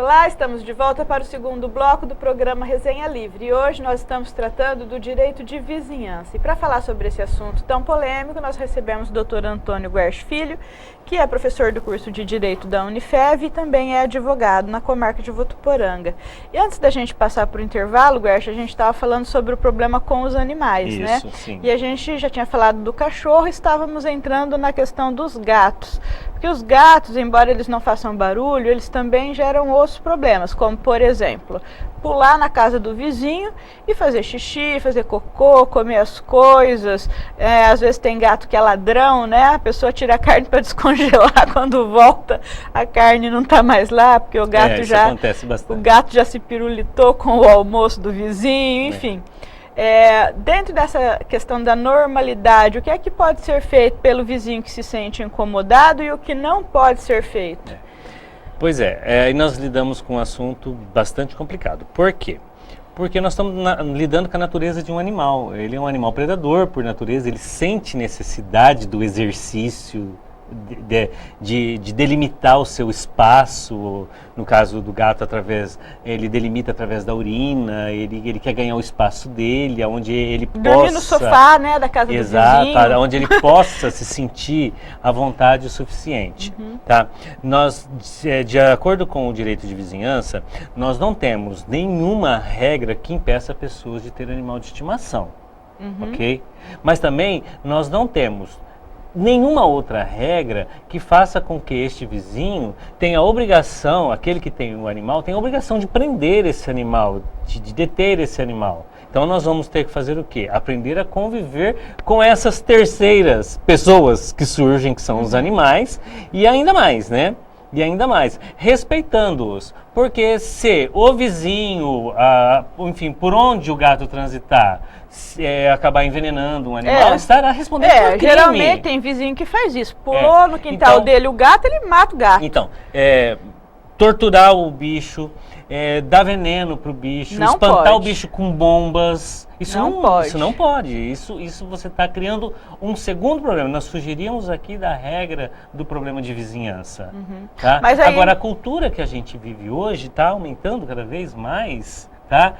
Olá, estamos de volta para o segundo bloco do programa Resenha Livre. E hoje nós estamos tratando do direito de vizinhança. E para falar sobre esse assunto tão polêmico, nós recebemos o Dr. Antônio Guerch Filho, que é professor do curso de Direito da Unifev e também é advogado na comarca de Votuporanga. E antes da gente passar para o intervalo, Guerch, a gente estava falando sobre o problema com os animais, né? Isso, sim. E a gente já tinha falado do cachorro, estávamos entrando na questão dos gatos. Porque os gatos, embora eles não façam barulho, eles também geram outros problemas, como, por exemplo, pular na casa do vizinho e fazer xixi, fazer cocô, comer as coisas. Às vezes tem gato que é ladrão, né? A pessoa tira a carne para descongelar, quando volta a carne não está mais lá, porque o gato acontece bastante. O gato já se pirulitou com o almoço do vizinho, enfim. Dentro dessa questão da normalidade, o que é que pode ser feito pelo vizinho que se sente incomodado e o que não pode ser feito? Pois é, e nós lidamos com um assunto bastante complicado. Por quê? Porque nós estamos lidando com a natureza de um animal. Ele é um animal predador por natureza, ele sente necessidade do exercício, de delimitar o seu espaço. No caso do gato, ele delimita através da urina, ele quer ganhar o espaço dele, onde ele possa... Dormir no sofá, né, da casa do vizinho. Exato, onde ele possa se sentir à vontade o suficiente. Tá? Nós, de acordo com o direito de vizinhança, nós não temos nenhuma regra que impeça pessoas de ter animal de estimação. Ok? Mas também nós não temos nenhuma outra regra que faça com que este vizinho tenha a obrigação, aquele que tem o animal, tenha a obrigação de prender esse animal, de deter esse animal. Então nós vamos ter que fazer o quê? Aprender a conviver com essas terceiras pessoas que surgem, que são os animais, e ainda mais, né? E ainda mais, respeitando-os. Porque se o vizinho, enfim, por onde o gato transitar, acabar envenenando um animal, estará respondendo por crime. Geralmente tem vizinho que faz isso. Pulou no quintal dele o gato, ele mata o gato. Então, torturar o bicho, dar veneno pro bicho, não espantar pode. O bicho com bombas. Isso não pode. Isso você está criando um segundo problema. Nós sugerimos aqui da regra do problema de vizinhança. Tá? Mas aí... Agora, a cultura que a gente vive hoje está aumentando cada vez mais. Tá?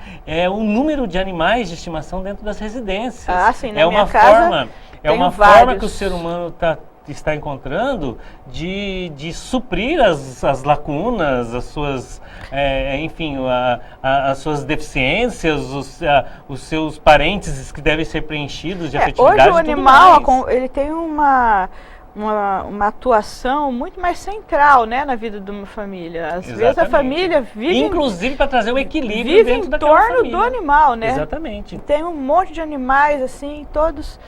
O número de animais de estimação dentro das residências. Sim, na minha casa é uma forma que o ser humano está encontrando de suprir as lacunas, as suas, enfim, as suas deficiências, os seus parênteses que devem ser preenchidos de afetividade. Hoje o animal ele tem uma atuação muito mais central, né, na vida de uma família. Às vezes a família vive... Inclusive para trazer o equilíbrio dentro daquela família. Vive em torno do animal, né? Exatamente. Tem um monte de animais, assim, todos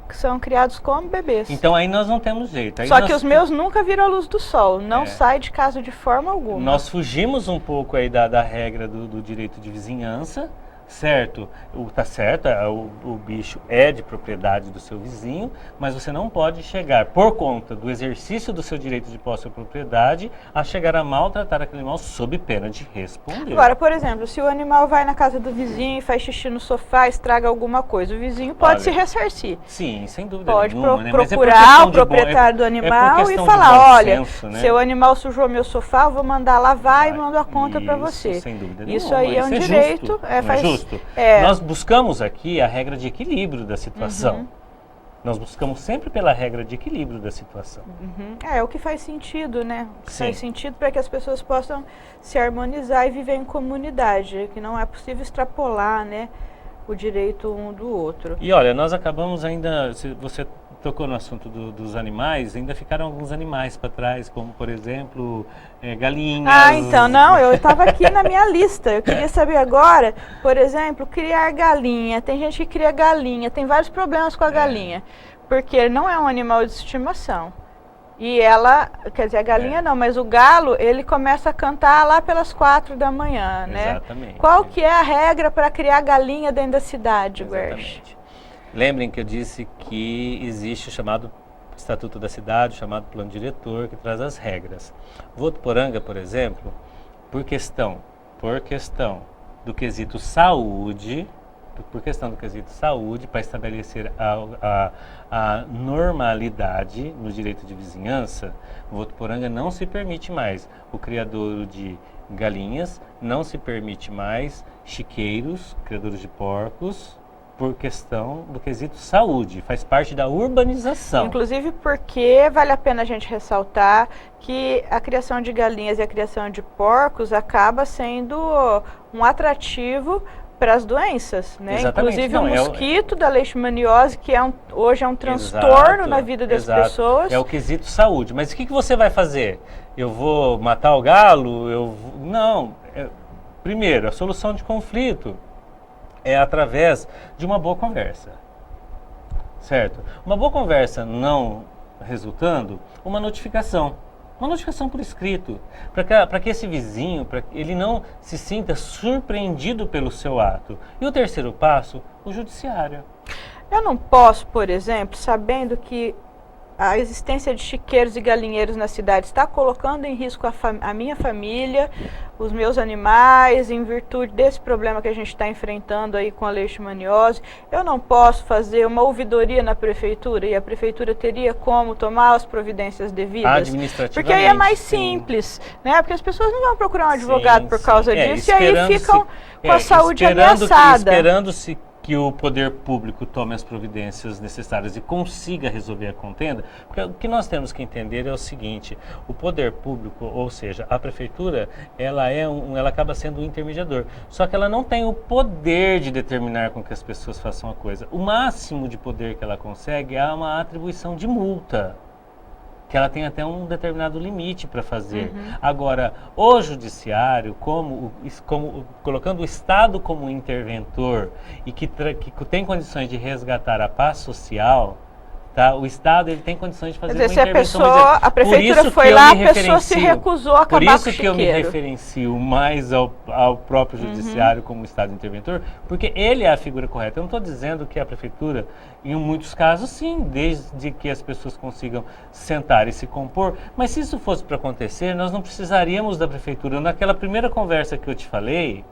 que são criados como bebês. Então aí nós não temos jeito. Só que os meus nunca viram a luz do sol, não sai de casa de forma alguma. Nós fugimos um pouco aí da regra do direito de vizinhança, certo? Tá certo, o bicho é de propriedade do seu vizinho, mas você não pode chegar, por conta do exercício do seu direito de posse ou propriedade, a chegar a maltratar aquele animal sob pena de responder. Agora, por exemplo, se o animal vai na casa do vizinho e faz xixi no sofá, estraga alguma coisa, o vizinho pode se ressarcir. Sim, sem dúvida pode nenhuma. Né? Procurar o proprietário do animal e falar, olha, senso, né? seu animal sujou meu sofá, eu vou mandar lavar e mando a conta para você. Sem dúvida isso nenhuma. Aí é um direito. Justo. Nós buscamos aqui a regra de equilíbrio da situação. Nós buscamos sempre pela regra de equilíbrio da situação. É o que faz sentido, né? Faz sentido para que as pessoas possam se harmonizar e viver em comunidade, que não é possível extrapolar, né, o direito um do outro. E olha, nós acabamos ainda, se você tocou no assunto dos animais, ainda ficaram alguns animais para trás, como por exemplo, galinhas. Então, não, eu estava aqui na minha lista, eu queria saber agora, por exemplo, criar galinha, tem gente que cria galinha, tem vários problemas com a galinha, porque não é um animal de estimação. E ela, quer dizer, a galinha não, mas o galo, ele começa a cantar lá pelas 4 da manhã, né? Exatamente. Qual que é a regra para criar galinha dentro da cidade, Guerch? Lembrem que eu disse que existe o chamado Estatuto da Cidade, o chamado Plano Diretor, que traz as regras. Votuporanga, por exemplo, por questão do quesito saúde, por questão do quesito saúde, para estabelecer a normalidade no direito de vizinhança, no Votuporanga não se permite mais o criadouro de galinhas, não se permite mais chiqueiros, criadores de porcos, por questão do quesito saúde, faz parte da urbanização. Inclusive porque vale a pena a gente ressaltar que a criação de galinhas e a criação de porcos acaba sendo um atrativo para as doenças, né? Exatamente. Inclusive Não, o mosquito da leishmaniose, que hoje é um transtorno Exato, na vida das exato. pessoas. É o quesito saúde. Mas o que você vai fazer? Eu vou matar o galo? Não. Primeiro, a solução de conflito é através de uma boa conversa, certo? Uma boa conversa não resultando, uma notificação por escrito, para que esse vizinho, ele não se sinta surpreendido pelo seu ato. E o terceiro passo, o judiciário. Eu não posso, por exemplo, sabendo que a existência de chiqueiros e galinheiros na cidade está colocando em risco a minha família, os meus animais, em virtude desse problema que a gente está enfrentando aí com a leishmaniose. Eu não posso fazer uma ouvidoria na prefeitura e a prefeitura teria como tomar as providências devidas? Administrativamente. Porque aí é mais simples, né? Porque as pessoas não vão procurar um advogado por causa disso e aí ficam com a saúde ameaçada. Esperando-se que o poder público tome as providências necessárias e consiga resolver a contenda, porque o que nós temos que entender é o seguinte: o poder público, ou seja, a prefeitura, ela acaba sendo um intermediador, só que ela não tem o poder de determinar com que as pessoas façam a coisa. O máximo de poder que ela consegue é uma atribuição de multa, que ela tem até um determinado limite para fazer. Agora, o judiciário, colocando o Estado como interventor e que tem condições de resgatar a paz social, tá? O Estado ele tem condições de fazer uma intervenção. A prefeitura foi lá, a pessoa se recusou a acabar com o chiqueiro. Por isso que eu me referencio mais ao próprio judiciário como Estado interventor, porque ele é a figura correta. Eu não estou dizendo que a prefeitura, em muitos casos, sim, desde que as pessoas consigam sentar e se compor, mas se isso fosse para acontecer, nós não precisaríamos da prefeitura. Naquela primeira conversa que eu te falei,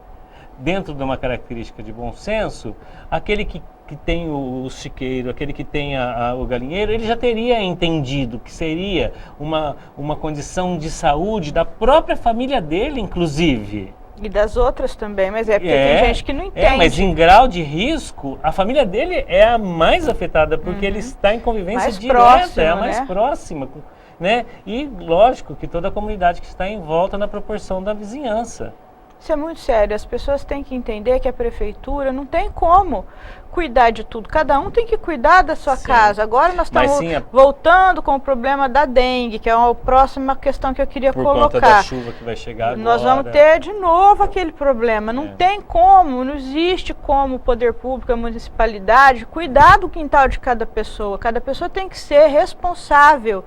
dentro de uma característica de bom senso, aquele que tem o chiqueiro, aquele que tem o galinheiro, ele já teria entendido que seria uma condição de saúde da própria família dele, inclusive. E das outras também, mas porque tem gente que não entende. Mas em grau de risco, a família dele é a mais afetada, porque ele está em convivência mais direta, próximo, é a mais né? próxima. Né? E lógico que toda a comunidade que está em volta na proporção da vizinhança. Isso é muito sério. As pessoas têm que entender que a prefeitura não tem como cuidar de tudo. Cada um tem que cuidar da sua casa. Agora nós estamos voltando com o problema da dengue, que é a próxima questão que eu queria colocar. Por conta da chuva que vai chegar agora. Nós vamos ter de novo aquele problema. Não tem como, não existe como o poder público, a municipalidade, cuidar do quintal de cada pessoa. Cada pessoa tem que ser responsável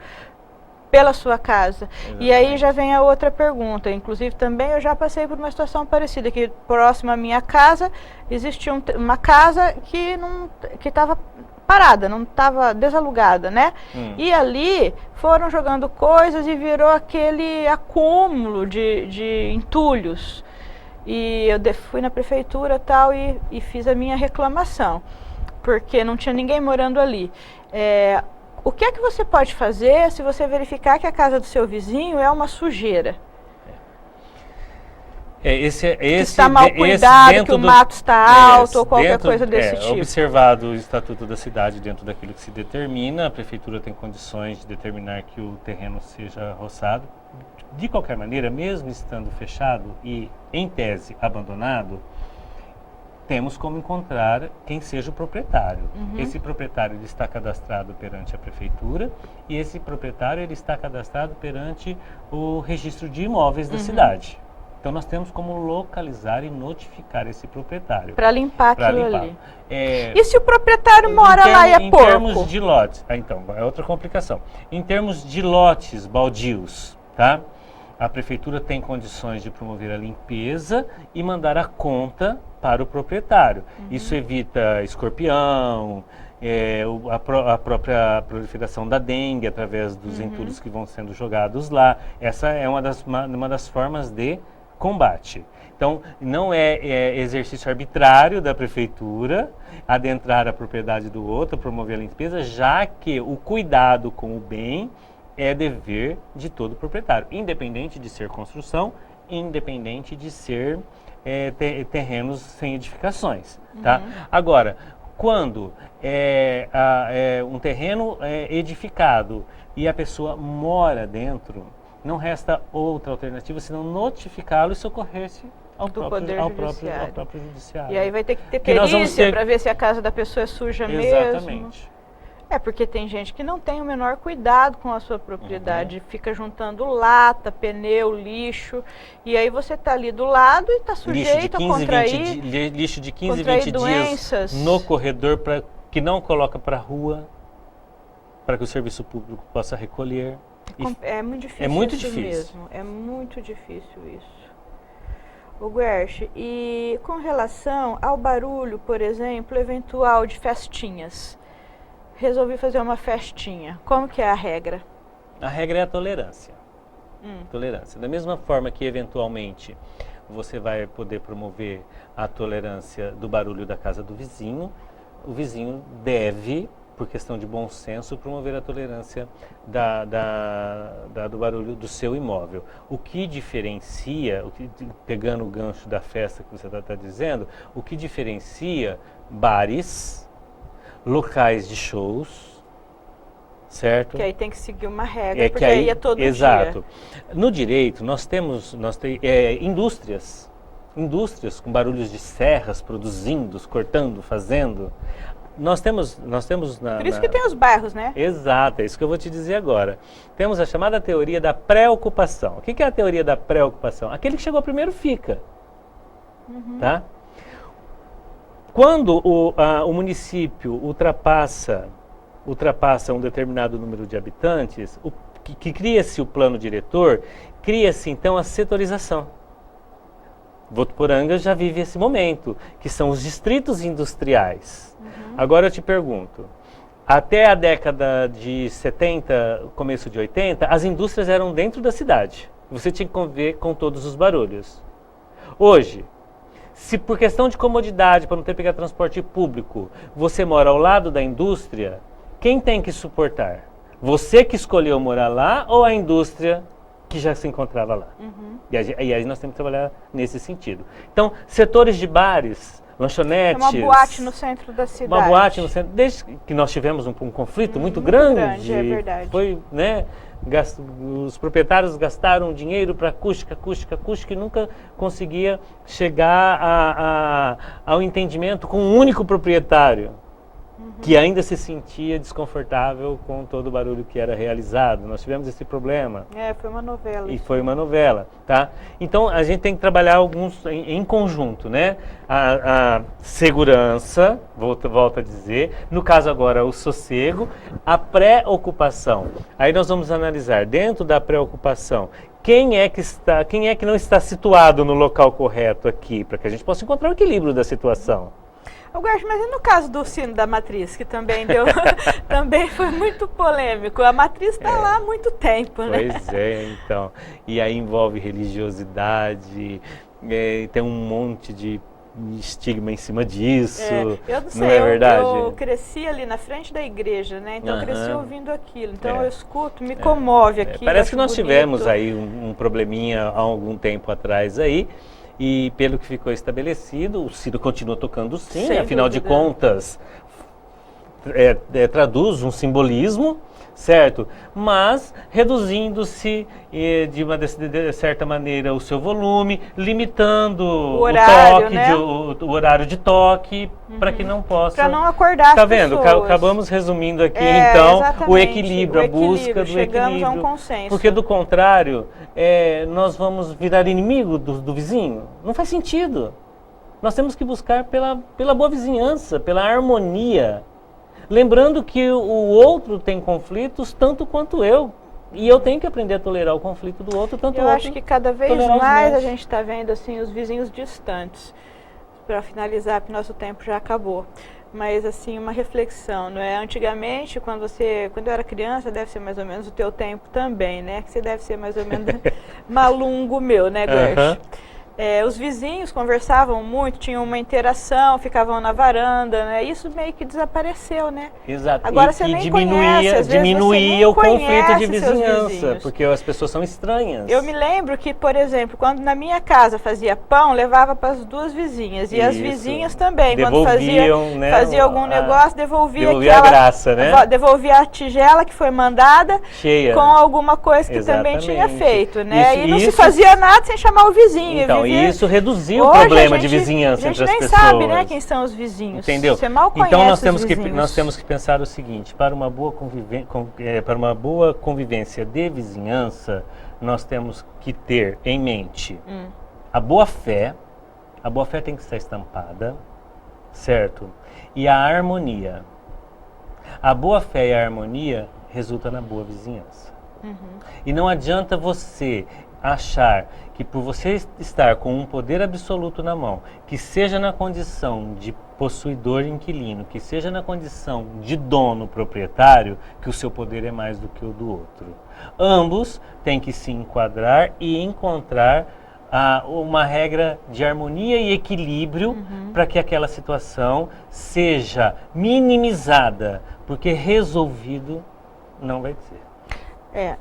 pela sua casa. Exatamente. E aí já vem a outra pergunta. Inclusive também eu já passei por uma situação parecida, que próximo à minha casa existia uma casa que estava parada, não estava desalugada, né? E ali foram jogando coisas e virou aquele acúmulo de entulhos. E eu fui na prefeitura tal e fiz a minha reclamação, porque não tinha ninguém morando ali. O que é que você pode fazer se você verificar que a casa do seu vizinho é uma sujeira? Que está mal cuidado, que o mato está alto ou qualquer coisa desse tipo. Observado o Estatuto da Cidade dentro daquilo que se determina, a Prefeitura tem condições de determinar que o terreno seja roçado. De qualquer maneira, mesmo estando fechado e, em tese, abandonado, temos como encontrar quem seja o proprietário. Esse proprietário ele está cadastrado perante a prefeitura e esse proprietário ele está cadastrado perante o registro de imóveis da cidade. Então nós temos como localizar e notificar esse proprietário. Para limpar aquilo ali. E se o proprietário mora lá e é porco? Em termos de lotes, então, é outra complicação. Em termos de lotes baldios, tá? A prefeitura tem condições de promover a limpeza e mandar a conta para o proprietário. Isso evita escorpião, a própria proliferação da dengue através dos entulhos que vão sendo jogados lá. Essa é uma das formas de combate. Então, não é exercício arbitrário da prefeitura adentrar a propriedade do outro, promover a limpeza, já que o cuidado com o bem é dever de todo proprietário, independente de ser construção, independente de ser terrenos sem edificações. Tá? Agora, quando um terreno edificado e a pessoa mora dentro, não resta outra alternativa senão notificá-lo e socorrer-se ao próprio judiciário. E aí vai ter que ter perícia para ver se a casa da pessoa é suja mesmo. Exatamente. Porque tem gente que não tem o menor cuidado com a sua propriedade, fica juntando lata, pneu, lixo, e aí você está ali do lado e está sujeito a contrair lixo de 15, 20 doenças. Dias no corredor que não coloca para a rua, para que o serviço público possa recolher. É muito difícil. É muito isso difícil. Mesmo. É muito difícil isso. O Guerche, e com relação ao barulho, por exemplo, eventual de festinhas, resolvi fazer uma festinha. Como que é a regra? A regra é a tolerância. Tolerância. Da mesma forma que, eventualmente, você vai poder promover a tolerância do barulho da casa do vizinho, o vizinho deve, por questão de bom senso, promover a tolerância do barulho do seu imóvel. O que diferencia, pegando o gancho da festa que você está dizendo, o que diferencia bares, locais de shows, certo? Que aí tem que seguir uma regra, porque aí é todo dia. Exato. No direito, nós temos indústrias com barulhos de serras produzindo, cortando, fazendo. Nós temos Por isso que tem os bairros, né? Exato, é isso que eu vou te dizer agora. Temos a chamada teoria da pré-ocupação. O que é a teoria da pré-ocupação? Aquele que chegou primeiro fica. Tá? Quando o município ultrapassa um determinado número de habitantes, que cria-se o plano diretor, cria-se então a setorização. Votuporanga já vive esse momento, que são os distritos industriais. Agora eu te pergunto, até a década de 70, começo de 80, as indústrias eram dentro da cidade. Você tinha que conviver com todos os barulhos. Hoje, se por questão de comodidade, para não ter que pegar transporte público, você mora ao lado da indústria, quem tem que suportar? Você que escolheu morar lá ou a indústria que já se encontrava lá? E aí nós temos que trabalhar nesse sentido. Então, setores de bares, lanchonetes... É uma boate no centro da cidade. Uma boate no centro, desde que nós tivemos um conflito muito grande. É verdade. Foi, né, os proprietários gastaram dinheiro para acústica e nunca conseguia chegar ao entendimento com um único proprietário, que ainda se sentia desconfortável com todo o barulho que era realizado. Nós tivemos esse problema. Foi uma novela. E foi uma novela, tá? Então, a gente tem que trabalhar alguns em conjunto, né? A segurança, volto a dizer, no caso agora o sossego, a pré-ocupação. Aí nós vamos analisar, dentro da pré-ocupação, quem é que não está situado no local correto aqui, para que a gente possa encontrar o equilíbrio da situação. Guerche, mas e no caso do sino da matriz, que também também foi muito polêmico. A matriz está lá há muito tempo, né? Pois é, então. E aí envolve religiosidade, tem um monte de estigma em cima disso. Eu não sei, não é verdade? Eu cresci ali na frente da igreja, né? Então eu cresci ouvindo aquilo. Então eu escuto, me comove aquilo. Parece que nós tivemos aí um probleminha há algum tempo atrás aí. E pelo que ficou estabelecido, o sino continua tocando sim, afinal de contas, traduz um simbolismo, certo? Mas reduzindo-se de certa maneira o seu volume, limitando o horário de toque, para que não possa... Para não acordar as pessoas. Tá vendo? Acabamos resumindo aqui, então, o equilíbrio, a busca do chegamos equilíbrio. A um consenso. Porque do contrário, nós vamos virar inimigo do vizinho. Não faz sentido. Nós temos que buscar pela boa vizinhança, pela harmonia. Lembrando que o outro tem conflitos tanto quanto eu. E eu tenho que aprender a tolerar o conflito do outro tanto quanto eu. Eu acho que cada vez mais a gente está vendo assim, os vizinhos distantes. Para finalizar, porque nosso tempo já acabou. mas assim, uma reflexão, não é? Antigamente, quando eu era criança, deve ser mais ou menos o teu tempo também, né? Que você deve ser mais ou menos malungo meu, né, Gersh? Os vizinhos conversavam muito, tinham uma interação, ficavam na varanda, né? Isso meio que desapareceu, né? Exato. Agora você nem conhece, às vezes diminuía você o conflito de conhece seus vizinhança, vizinhos. porque as pessoas são estranhas. Eu me lembro que, por exemplo, quando na minha casa fazia pão, levava para as duas vizinhas. E as vizinhas também, quando fazia algum negócio, devolvia a graça, né? Devolvia a tigela que foi mandada cheia com alguma coisa que também tinha feito, né? E não se fazia nada sem chamar o vizinho. Então, e isso reduziu o problema de vizinhança entre as pessoas. A gente nem sabe, né, quem são os vizinhos. Entendeu? Você mal conhece então nós temos que pensar o seguinte: para uma boa convivência de vizinhança, nós temos que ter em mente a boa fé. A boa fé tem que estar estampada, certo? E a harmonia. A boa fé e a harmonia resultam na boa vizinhança. E não adianta você achar que por você estar com um poder absoluto na mão, que seja na condição de possuidor inquilino, que seja na condição de dono proprietário, que o seu poder é mais do que o do outro. Ambos têm que se enquadrar e encontrar uma regra de harmonia e equilíbrio para que aquela situação seja minimizada, porque resolvido não vai ser.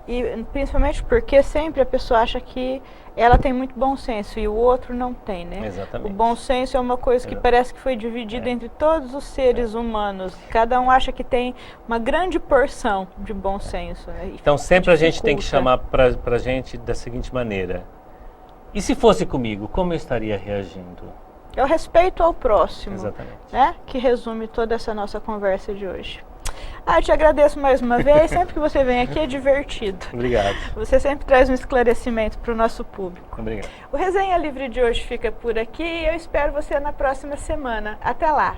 E principalmente porque sempre a pessoa acha que ela tem muito bom senso e o outro não tem, né? Exatamente. O bom senso é uma coisa que parece que foi dividida entre todos os seres humanos. Cada um acha que tem uma grande porção de bom senso, né? Então sempre a gente tem que chamar pra gente da seguinte maneira: e se fosse comigo, como eu estaria reagindo? É o respeito ao próximo. Exatamente. Né? Que resume toda essa nossa conversa de hoje. Eu te agradeço mais uma vez. Sempre que você vem aqui é divertido. Obrigado. Você sempre traz um esclarecimento para o nosso público. Obrigado. O Resenha Livre de hoje fica por aqui e eu espero você na próxima semana. Até lá!